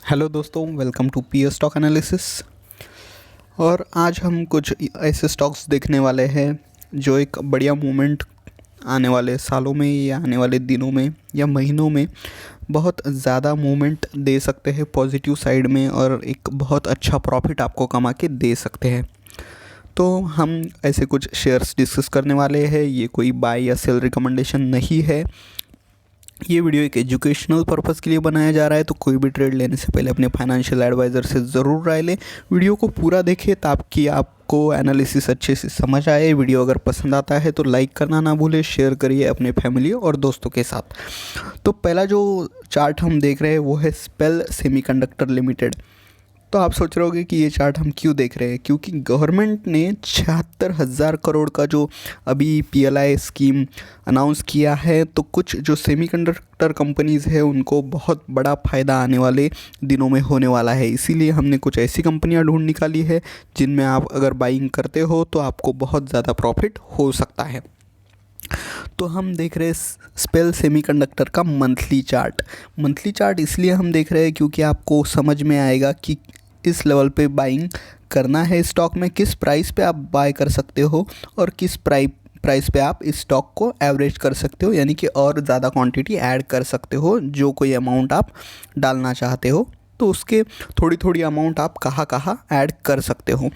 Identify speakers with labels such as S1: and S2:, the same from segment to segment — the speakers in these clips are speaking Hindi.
S1: हेलो दोस्तों, welcome to P stock analysis. और आज हम कुछ ऐसे स्टॉक्स देखने वाले हैं जो एक बढ़िया मूवमेंट आने वाले सालों में या आने वाले दिनों में या महीनों में बहुत ज़्यादा मूवमेंट दे सकते हैं पॉजिटिव साइड में, और एक बहुत अच्छा प्रॉफिट आपको कमा के दे सकते हैं। तो हम ऐसे कुछ शेयर्स डिस्कस करने वाले हैं। ये कोई बाय या सेल रिकमेंडेशन नहीं है। ये वीडियो एक एजुकेशनल पर्पज़ के लिए बनाया जा रहा है, तो कोई भी ट्रेड लेने से पहले अपने फाइनेंशियल एडवाइज़र से ज़रूर राय लें। वीडियो को पूरा देखें ताकि आपको एनालिसिस अच्छे से समझ आए। वीडियो अगर पसंद आता है तो लाइक करना ना भूलें, शेयर करिए अपने फैमिली और दोस्तों के साथ। तो पहला जो चार्ट हम देख रहे हैं वो है स्पेल सेमीकंडक्टर लिमिटेड। तो आप सोच रहे होगे कि ये चार्ट हम क्यों देख रहे हैं, क्योंकि गवर्नमेंट ने 76,000 करोड़ का जो अभी पीएलआई स्कीम अनाउंस किया है, तो कुछ जो सेमीकंडक्टर कंपनीज़ है उनको बहुत बड़ा फ़ायदा आने वाले दिनों में होने वाला है। इसीलिए हमने कुछ ऐसी कंपनियां ढूंढ निकाली है जिनमें आप अगर बाइंग करते हो तो आपको बहुत ज़्यादा प्रॉफिट हो सकता है। तो हम देख रहे हैं स्पेल सेमीकंडक्टर का मंथली चार्ट इसलिए हम देख रहे हैं क्योंकि आपको समझ में आएगा कि इस लेवल पे बाइंग करना है स्टॉक में, किस प्राइस पे आप बाय कर सकते हो और किस प्राइस पे आप इस स्टॉक को एवरेज कर सकते हो, यानी कि और ज़्यादा क्वांटिटी ऐड कर सकते हो। जो कोई अमाउंट आप डालना चाहते हो तो उसके थोड़ी थोड़ी अमाउंट आप कहाँ कहाँ ऐड कर सकते हो।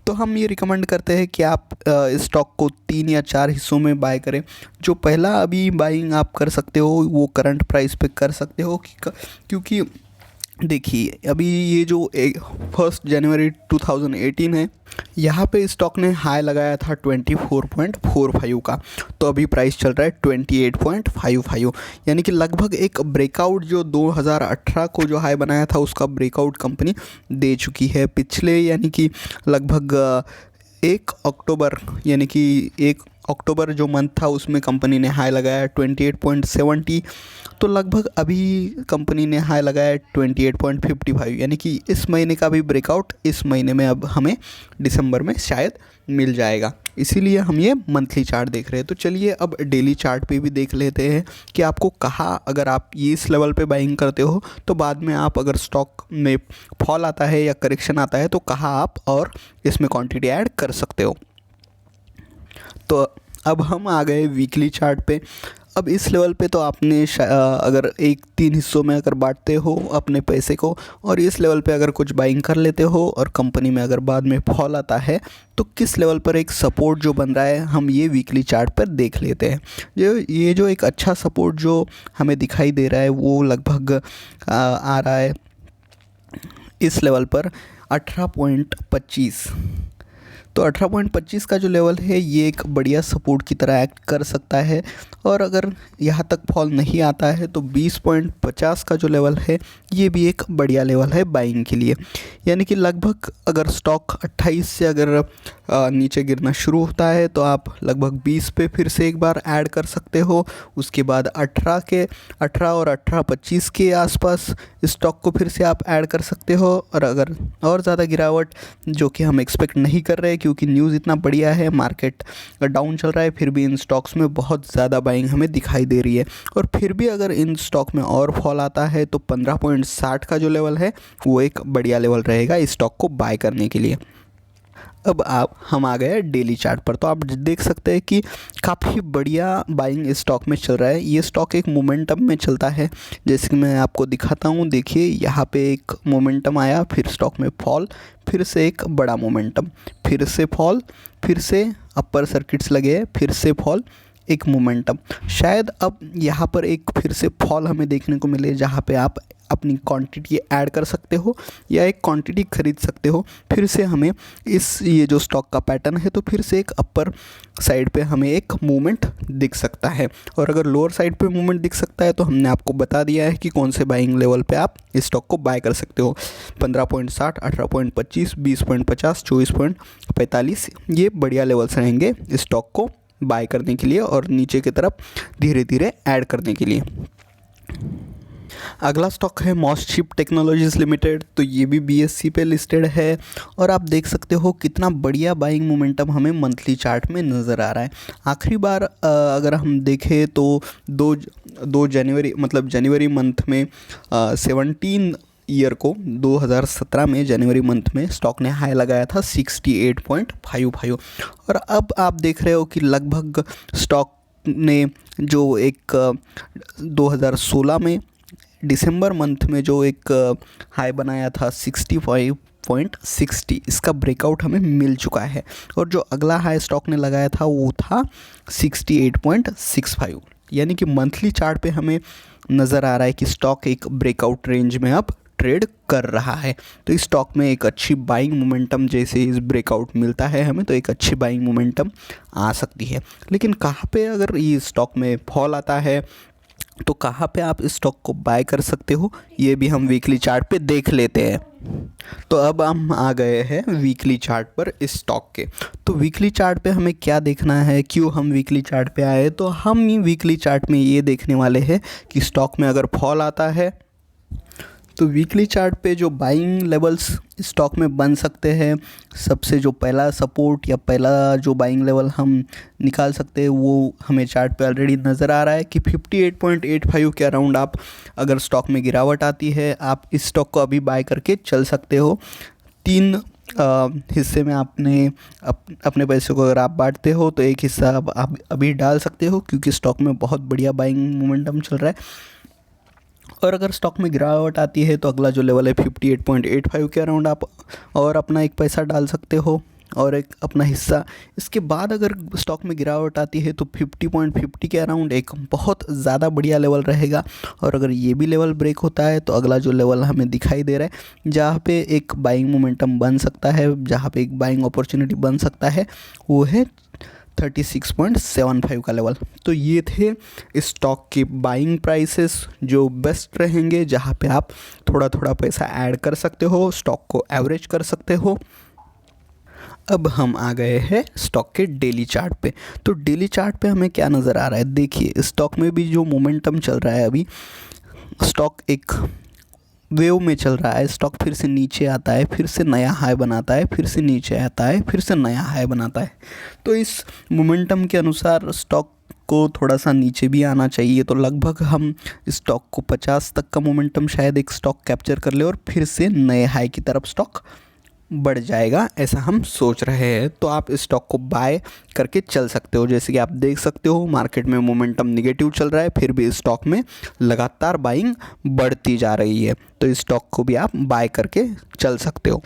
S1: तो हम ये रिकमेंड करते हैं कि आप इस स्टॉक को 3 या 4 हिस्सों में बाय करें। जो पहला अभी बाइंग आप कर सकते हो वो करंट प्राइस पे कर सकते हो, क्योंकि देखिए अभी ये जो 1 जनवरी 2018 है, यहाँ पे स्टॉक ने हाई लगाया था 24.45 का, तो अभी प्राइस चल रहा है 28.55, यानी कि लगभग एक ब्रेकआउट जो 2018 को जो हाई बनाया था उसका ब्रेकआउट कंपनी दे चुकी है। पिछले यानी कि लगभग 1 अक्टूबर, यानी कि 1 अक्टूबर जो मंथ था उसमें कंपनी ने हाई लगाया 28.70, तो लगभग अभी कंपनी ने हाई लगाया 28.55, यानी कि इस महीने का भी ब्रेकआउट इस महीने में अब हमें दिसंबर में शायद मिल जाएगा। इसीलिए हम ये मंथली चार्ट देख रहे हैं। तो चलिए अब डेली चार्ट पे भी देख लेते हैं कि आपको कहाँ, अगर आप ये इस लेवल पे बाइंग करते हो तो बाद में आप अगर स्टॉक में फॉल आता है या करेक्शन आता है तो कहाँ आप और इसमें क्वांटिटी ऐड कर सकते हो। तो अब हम आ गए वीकली चार्ट पे। अब इस लेवल पे तो आपने अगर 3 हिस्सों में अगर बांटते हो अपने पैसे को और इस लेवल पे अगर कुछ बाइंग कर लेते हो और कंपनी में अगर बाद में फॉल आता है तो किस लेवल पर एक सपोर्ट जो बन रहा है हम ये वीकली चार्ट पर देख लेते हैं। ये जो एक अच्छा सपोर्ट जो हमें दिखाई दे रहा है वो लगभग आ रहा है इस लेवल पर 18.25। तो 18.25 का जो लेवल है ये एक बढ़िया सपोर्ट की तरह एक्ट कर सकता है, और अगर यहाँ तक फॉल नहीं आता है तो 20.50 का जो लेवल है ये भी एक बढ़िया लेवल है बाइंग के लिए। यानी कि लगभग अगर स्टॉक 28 से अगर नीचे गिरना शुरू होता है तो आप लगभग 20 पे फिर से एक बार ऐड कर सकते हो। उसके बाद 18 और 18.25 के आसपास स्टॉक को फिर से आप ऐड कर सकते हो। और अगर और ज़्यादा गिरावट, जो कि हम एक्सपेक्ट नहीं कर रहे क्योंकि न्यूज़ इतना बढ़िया है, मार्केट डाउन चल रहा है, फिर भी इन स्टॉक्स में बहुत ज़्यादा बाइंग हमें दिखाई दे रही है। और फिर भी अगर इन स्टॉक में और फॉल आता है तो 15.60 का जो लेवल है वो एक बढ़िया लेवल रहेगा इस स्टॉक को बाय करने के लिए। अब हम आ गए डेली चार्ट पर। तो आप देख सकते हैं कि काफ़ी बढ़िया बाइंग स्टॉक में चल रहा है। ये स्टॉक एक मोमेंटम में चलता है, जैसे कि मैं आपको दिखाता हूँ। देखिए यहाँ पे एक मोमेंटम आया, फिर स्टॉक में फॉल, फिर से एक बड़ा मोमेंटम, फिर से फॉल, फिर से अपर सर्किट्स लगे, फिर से फॉल, एक मोमेंटम। शायद अब यहाँ पर एक फिर से फॉल हमें देखने को मिले जहाँ पे आप अपनी क्वांटिटी ऐड कर सकते हो या एक क्वांटिटी खरीद सकते हो। फिर से हमें ये जो स्टॉक का पैटर्न है तो फिर से एक अपर साइड पे हमें एक मूवमेंट दिख सकता है, और अगर लोअर साइड पे मूवमेंट दिख सकता है तो हमने आपको बता दिया है कि कौन से बाइंग लेवल पे आप इस स्टॉक को बाय कर सकते हो। 15.60, 18.25, 20.50, 24.45 ये बढ़िया लेवल्स रहेंगे इस स्टॉक को बाय करने के लिए और नीचे की तरफ धीरे धीरे ऐड करने के लिए। अगला स्टॉक है मॉसचिप टेक्नोलॉजीज़ लिमिटेड। तो ये भी बीएससी पे लिस्टेड है, और आप देख सकते हो कितना बढ़िया बाइंग मोमेंटम हमें मंथली चार्ट में नज़र आ रहा है। आखिरी बार अगर हम देखें तो 2 जनवरी मतलब जनवरी मंथ में 17 ईयर को 2017 में जनवरी मंथ में स्टॉक ने हाई लगाया था 68.55 और अब आप देख रहे हो कि लगभग स्टॉक ने जो एक 2016 में दिसंबर मंथ में जो एक हाई बनाया था 65.60, इसका ब्रेकआउट हमें मिल चुका है और जो अगला हाई स्टॉक ने लगाया था वो था 68.65, यानी कि मंथली चार्ट पे हमें नज़र आ रहा है कि स्टॉक एक ब्रेकआउट रेंज में अब ट्रेड कर रहा है। तो इस स्टॉक में एक अच्छी बाइंग मोमेंटम, जैसे इस ब्रेकआउट मिलता है हमें तो एक अच्छी बाइंग मोमेंटम आ सकती है। लेकिन कहाँ पे अगर ये स्टॉक में फॉल आता है तो कहाँ पे आप इस स्टॉक को बाय कर सकते हो, ये भी हम वीकली चार्ट पे देख लेते हैं। तो अब हम आ गए हैं वीकली चार्ट पर इस स्टॉक के। तो वीकली चार्ट पे हमें क्या देखना है, क्यों हम वीकली चार्ट पे आए, तो हम वीकली चार्ट में ये देखने वाले हैं कि स्टॉक में अगर फॉल आता है तो वीकली चार्ट पे जो बाइंग लेवल्स स्टॉक में बन सकते हैं, सबसे जो पहला सपोर्ट या पहला जो बाइंग लेवल हम निकाल सकते हैं वो हमें चार्ट पे ऑलरेडी नज़र आ रहा है कि 58.85 के अराउंड आप अगर स्टॉक में गिरावट आती है आप इस स्टॉक को अभी बाय करके चल सकते हो। 3 हिस्से में आपने अपने पैसे को अगर आप बांटते हो तो एक हिस्सा आप अभी डाल सकते हो क्योंकि स्टॉक में बहुत बढ़िया बाइंग मोमेंटम चल रहा है। और अगर स्टॉक में गिरावट आती है तो अगला जो लेवल है 58.85 के अराउंड आप और अपना एक पैसा डाल सकते हो और एक अपना हिस्सा। इसके बाद अगर स्टॉक में गिरावट आती है तो 50.50 के अराउंड एक बहुत ज़्यादा बढ़िया लेवल रहेगा। और अगर ये भी लेवल ब्रेक होता है तो अगला जो लेवल हमें दिखाई दे रहा है जहाँ पे एक बाइंग मोमेंटम बन सकता है, जहाँ पे एक बाइंग अपॉर्चुनिटी बन सकता है, वो है 36.75 का लेवल। तो ये थे स्टॉक के बाइंग प्राइसेस जो बेस्ट रहेंगे, जहाँ पे आप थोड़ा थोड़ा पैसा ऐड कर सकते हो, स्टॉक को एवरेज कर सकते हो। अब हम आ गए हैं स्टॉक के डेली चार्ट पे। तो डेली चार्ट पे हमें क्या नज़र आ रहा है, देखिए स्टॉक में भी जो मोमेंटम चल रहा है, अभी स्टॉक एक वेव में चल रहा है। स्टॉक फिर से नीचे आता है, फिर से नया हाई बनाता है, फिर से नीचे आता है, फिर से नया हाई बनाता है। तो इस मोमेंटम के अनुसार स्टॉक को थोड़ा सा नीचे भी आना चाहिए। तो लगभग हम स्टॉक को 50 तक का मोमेंटम शायद एक स्टॉक कैप्चर कर ले और फिर से नए हाई की तरफ स्टॉक बढ़ जाएगा, ऐसा हम सोच रहे हैं। तो आप इस स्टॉक को बाय करके चल सकते हो। जैसे कि आप देख सकते हो मार्केट में मोमेंटम निगेटिव चल रहा है, फिर भी इस स्टॉक में लगातार बाइंग बढ़ती जा रही है। तो इस स्टॉक को भी आप बाय करके चल सकते हो।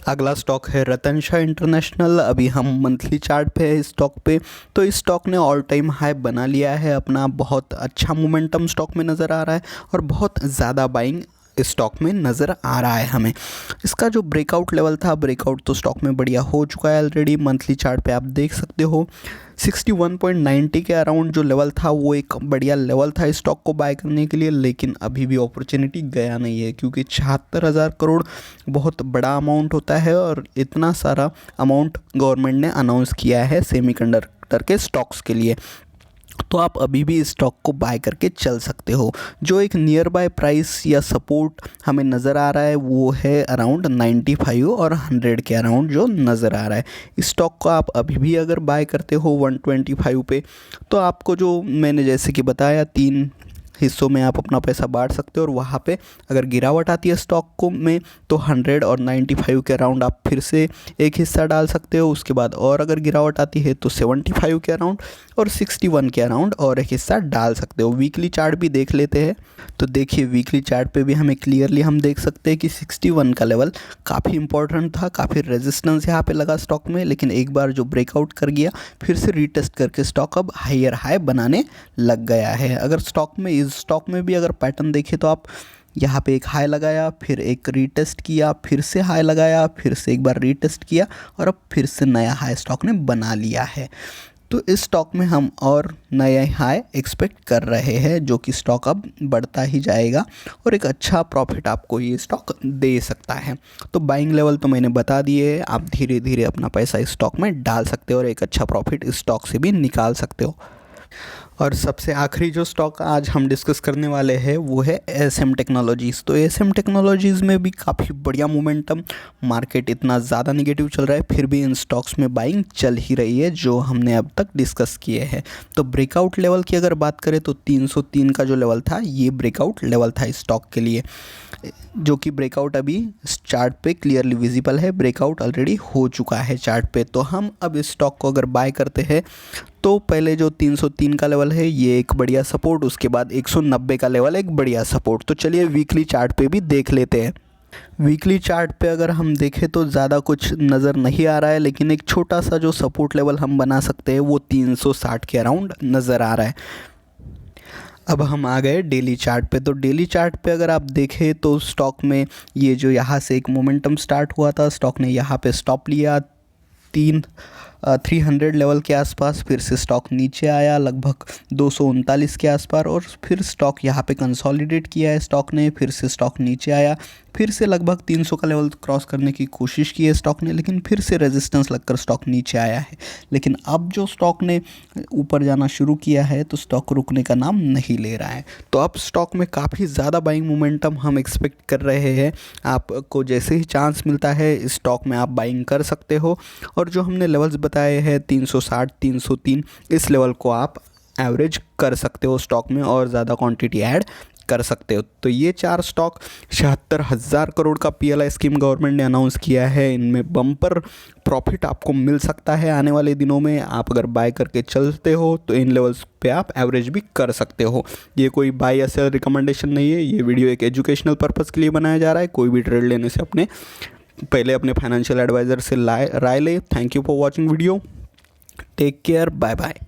S1: अगला स्टॉक है रतन शाह इंटरनेशनल। अभी हम मंथली चार्ट पे है इस स्टॉक पे। तो इस स्टॉक ने ऑल टाइम हाई बना लिया है अपना, बहुत अच्छा मोमेंटम स्टॉक में नज़र आ रहा है और बहुत ज़्यादा बाइंग स्टॉक में नज़र आ रहा है हमें। इसका जो ब्रेकआउट लेवल था, ब्रेकआउट तो स्टॉक में बढ़िया हो चुका है ऑलरेडी। मंथली चार्ट पे आप देख सकते हो 61.90 के अराउंड जो लेवल था वो एक बढ़िया लेवल था इस स्टॉक को बाय करने के लिए। लेकिन अभी भी अपॉर्चुनिटी गया नहीं है क्योंकि 76,000 करोड़ बहुत बड़ा अमाउंट होता है और इतना सारा अमाउंट गवर्नमेंट ने अनाउंस किया है सेमीकंडक्टर के स्टॉक्स के लिए। तो आप अभी भी इस स्टॉक को बाय करके चल सकते हो। जो एक नियर बाय प्राइस या सपोर्ट हमें नज़र आ रहा है वो है अराउंड 95 और 100 के अराउंड जो नज़र आ रहा है। इस स्टॉक को आप अभी भी अगर बाय करते हो 125 पे, तो आपको जो मैंने जैसे कि बताया 3 हिस्सों में आप अपना पैसा बांट सकते हो और वहाँ पे अगर गिरावट आती है स्टॉक को में तो 100 और 95 के अराउंड आप फिर से एक हिस्सा डाल सकते हो। उसके बाद और अगर गिरावट आती है तो 75 के अराउंड और 61 के अराउंड और एक हिस्सा डाल सकते हो। वीकली चार्ट भी देख लेते हैं। तो देखिए वीकली चार्ट पे भी हमें क्लियरली हम देख सकते हैं कि 61 का लेवल काफ़ी इंपॉर्टेंट था, काफ़ी रेजिस्टेंस यहाँ पे लगा स्टॉक में। लेकिन एक बार जो ब्रेकआउट कर गया फिर से रीटेस्ट करके स्टॉक अब हायर हाई बनाने लग गया है। अगर स्टॉक में इस स्टॉक में भी अगर पैटर्न देखें तो आप यहाँ पे एक हाई लगाया, फिर एक रीटेस्ट किया, फिर से हाई लगाया, फिर से एक बार रीटेस्ट किया और अब फिर से नया हाई स्टॉक ने बना लिया है। तो इस स्टॉक में हम और नया हाई एक्सपेक्ट कर रहे हैं जो कि स्टॉक अब बढ़ता ही जाएगा और एक अच्छा प्रॉफिट आपको ये स्टॉक दे सकता है। तो बाइंग लेवल तो मैंने बता दिए, आप धीरे धीरे अपना पैसा इस स्टॉक में डाल सकते हो और एक अच्छा प्रॉफिट इस स्टॉक से भी निकाल सकते हो। और सबसे आखिरी जो स्टॉक आज हम डिस्कस करने वाले हैं वो है एसएम टेक्नोलॉजीज़। तो एसएम टेक्नोलॉजीज़ में भी काफ़ी बढ़िया मोमेंटम, मार्केट इतना ज़्यादा नेगेटिव चल रहा है फिर भी इन स्टॉक्स में बाइंग चल ही रही है जो हमने अब तक डिस्कस किए हैं। तो ब्रेकआउट लेवल की अगर बात करें तो 303 का जो लेवल था ये ब्रेकआउट लेवल था इस स्टॉक के लिए। जो कि ब्रेकआउट अभी चार्ट पे क्लियरली विजिबल है, ब्रेकआउट ऑलरेडी हो चुका है चार्ट पे। तो हम अब इस स्टॉक को अगर बाय करते हैं तो पहले जो 303 का लेवल है ये एक बढ़िया सपोर्ट, उसके बाद 190 का लेवल एक बढ़िया सपोर्ट। तो चलिए वीकली चार्ट पे भी देख लेते हैं। वीकली चार्ट पे अगर हम देखें तो ज़्यादा कुछ नज़र नहीं आ रहा है, लेकिन एक छोटा सा जो सपोर्ट लेवल हम बना सकते हैं वो 360 के अराउंड नज़र आ रहा है। अब हम आ गए डेली चार्ट पे। तो डेली चार्ट पे अगर आप देखें तो स्टॉक में ये जो यहाँ से एक मोमेंटम स्टार्ट हुआ था, स्टॉक ने यहाँ पे स्टॉप लिया 300 लेवल के आसपास, फिर से स्टॉक नीचे आया लगभग 239 के आसपास, और फिर स्टॉक यहाँ पे कंसोलिडेट किया है स्टॉक ने, फिर से स्टॉक नीचे आया, फिर से लगभग 300 का लेवल क्रॉस करने की कोशिश की है स्टॉक ने, लेकिन फिर से रेजिस्टेंस लगकर स्टॉक नीचे आया है। लेकिन अब जो स्टॉक ने ऊपर जाना शुरू किया है तो स्टॉक रुकने का नाम नहीं ले रहा है। तो अब स्टॉक में काफ़ी ज़्यादा बाइंग मोमेंटम हम एक्सपेक्ट कर रहे हैं। आपको जैसे ही चांस मिलता है इस स्टॉक में आप बाइंग कर सकते हो, और जो हमने लेवल्स बताए हैं 360 303, इस लेवल को आप एवरेज कर सकते हो स्टॉक में और ज़्यादा क्वांटिटी ऐड कर सकते हो। तो ये 4 स्टॉक 76,000 करोड़ का पीएलआई स्कीम गवर्नमेंट ने अनाउंस किया है। इनमें बम्पर प्रॉफिट आपको मिल सकता है आने वाले दिनों में। आप अगर बाय करके चलते हो तो इन लेवल्स पे आप एवरेज भी कर सकते हो। ये कोई बाय या सेल रिकमेंडेशन नहीं है, ये वीडियो एक एजुकेशनल पर्पज़ के लिए बनाया जा रहा है। कोई भी ट्रेड लेने से पहले अपने फाइनेंशियल एडवाइज़र से राय ले। Thank you for watching video, take care, bye bye.